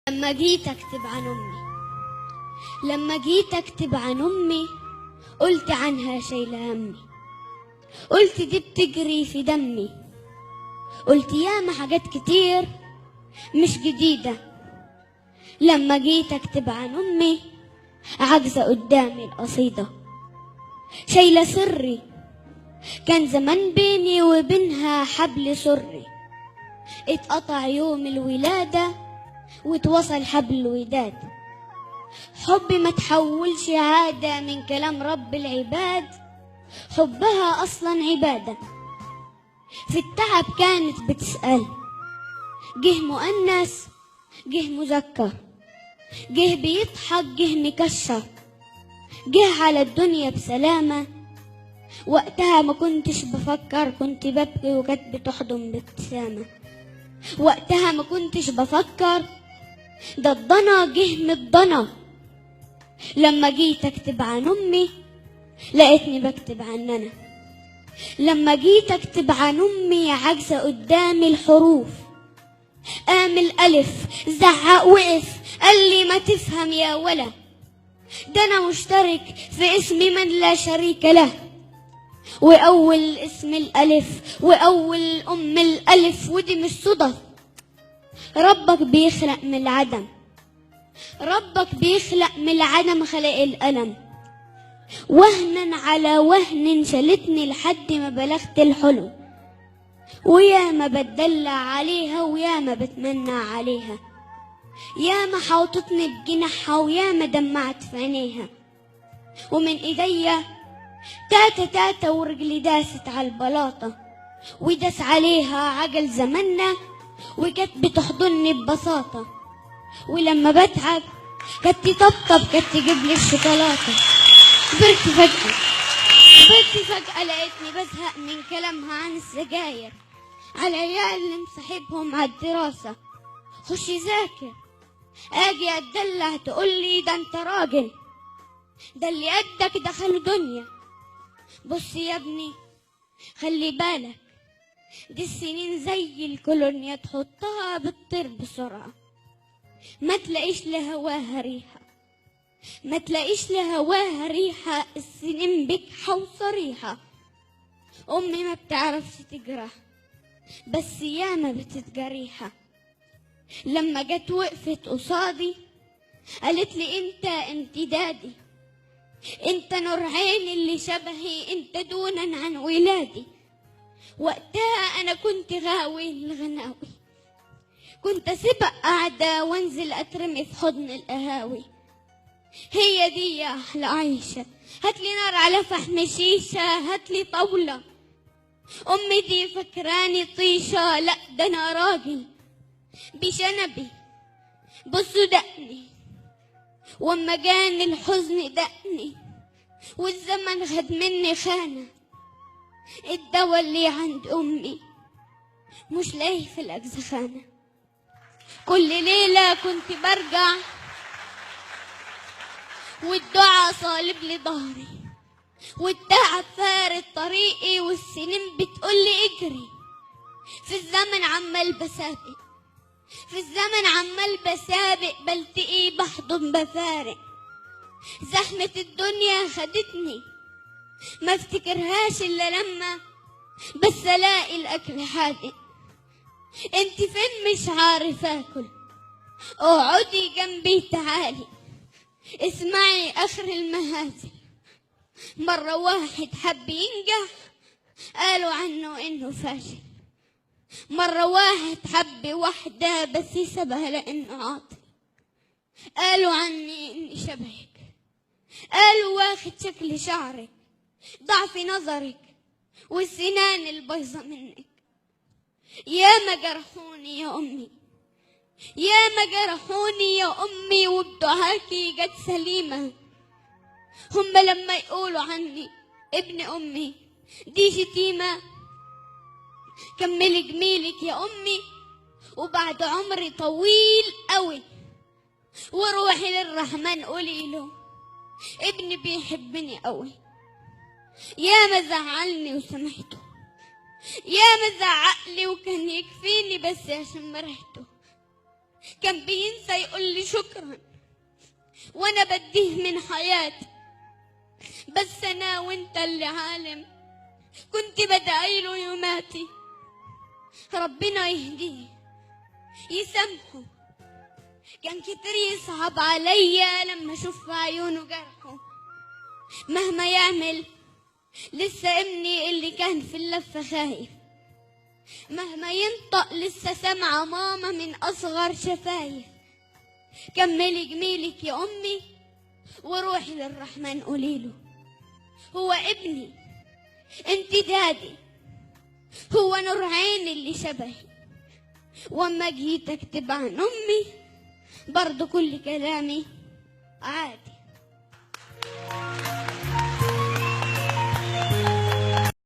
لما جيت اكتب عن امي قلت عنها شايله همي، قلت دي بتجري في دمي، قلت ياما حاجات كتير مش جديده. لما جيت اكتب عن امي عاجزه قدامي القصيده، شايله سري كان زمان بيني وبينها حبل سري، اتقطع يوم الولاده واتوصل حبل الوداد. حبي ما تحولش عادة من كلام رب العباد، حبها أصلا عبادة. في التعب كانت بتسأل، جه مؤنث جه مذكر، جه بيضحك جه مكشر، جه على الدنيا بسلامة. وقتها ما كنتش بفكر، كنت ببكي وكانت بتحضن بابتسامة. وقتها ما كنتش بفكر، ده الضنا جه من الضنا. لما جيت اكتب عن امي لقيتني بكتب عننا. لما جيت اكتب عن امي عاجزه قدامي الحروف، قام الالف زعق وقف قال لي ما تفهم يا ولا، ده انا مشترك في اسم من لا شريك له، واول اسم الالف واول ام الالف، ودي مش صدف. ربك بيخلق من العدم، ربك بيخلق من العدم، خلق الألم وهنا على وهن، شالتني لحد ما بلغت الحلم. ويا ما بتدلع عليها ويا ما بتمنى عليها، يا ما حوطتني بجناحها ويا ما دمعت في عينيها. ومن ايديا تاتا تاتا ورجلي داست على البلاطة، وداس عليها عجل زمنا وكانت بتحضني ببساطة. ولما بتعب كانت تطبطب، كانت تجيب لي الشوكولاته. كبرت فجأة لقيتني بزهق من كلامها عن السجاير، على العيال اللي مصاحبهم على الدراسة. خش ذاكر، اجي اتدلع تقولي ده انت راجل، ده اللي قدك دخلوا دنيا. بص يا ابني خلي بالك، دي السنين زي الكولونيا تحطها بتطير بسرعة، ما تلاقيش لهواها ريحة، ما تلاقيش لهواها ريحة. السنين بكحة وصريحة. أمي ما بتعرفش تجرح بس ياما بتتجريحة. لما جت وقفت قصادي قالت لي انت امتدادي، انت نور عيني اللي شبهي، انت دونا عن ولادي. وقتها انا كنت غاوي الغناوي، كنت اسيبها قاعدة وانزل اترمي في حضن القهاوي. هي دي يا احلى عيشة، هاتلي نار على فحم شيشة، هاتلي طاولة. امي دي فكراني طيشة، لا ده انا راجل بشنبي. بصوا دقني واما جاني الحزن دقني، والزمن خد مني خانة. الدوا اللي عند امي مش لاقي في الاجزخانة. كل ليلة كنت برجع والدعاء صالب لي ظهري، والتعب فارد طريقي، والسنين بتقولي اجري. في الزمن عمال بسابق، في الزمن عمال بسابق، بلتقي بحضن بفارق. زحمة الدنيا خدتني ما افتكرهاش الا لما بس الاقي الاكل حادق. انت فين مش عارفة اكل، اقعدي جنبي تعالي اسمعي اخر المهازل. مرة واحد حب ينجح قالوا عنه انه فاشل، مرة واحد حب واحدة بس سابها لانه عاطل، قالوا عني اني شبهك، قالوا واخد شكل شعرك، ضعف نظرك، والسنان البيضة منك. يا ما جرحوني يا امي، يا ما جرحوني يا امي، وبدعاكي جت سليمة. هم لما يقولوا عني ابن امي دي شتيمة. كملي جميلك يا امي وبعد عمري طويل قوي، وروحي للرحمن قولي له ابني بيحبني قوي. يا ما زعلني وسامحته، يا ما زعقلي وكان يكفيني بس عشان مرحته. كان بينسى يقول لي شكرا وانا بديه من حياتي، بس انا وانت اللي عالم كنت بدعيله يوماتي. ربنا يهديه يسامحه، كان كتير يصعب عليا لما اشوف في عيونه جرحه. مهما يعمل لسه ابني اللي كان في اللفة خايف، مهما ينطق لسه سامعة ماما من أصغر شفايف. كملي جميلك يا أمي وروحي للرحمن قوليله هو ابني انت دادي، هو نور عيني اللي شبهي، واما جيت اكتب عن أمي برضو كل كلامي عادي.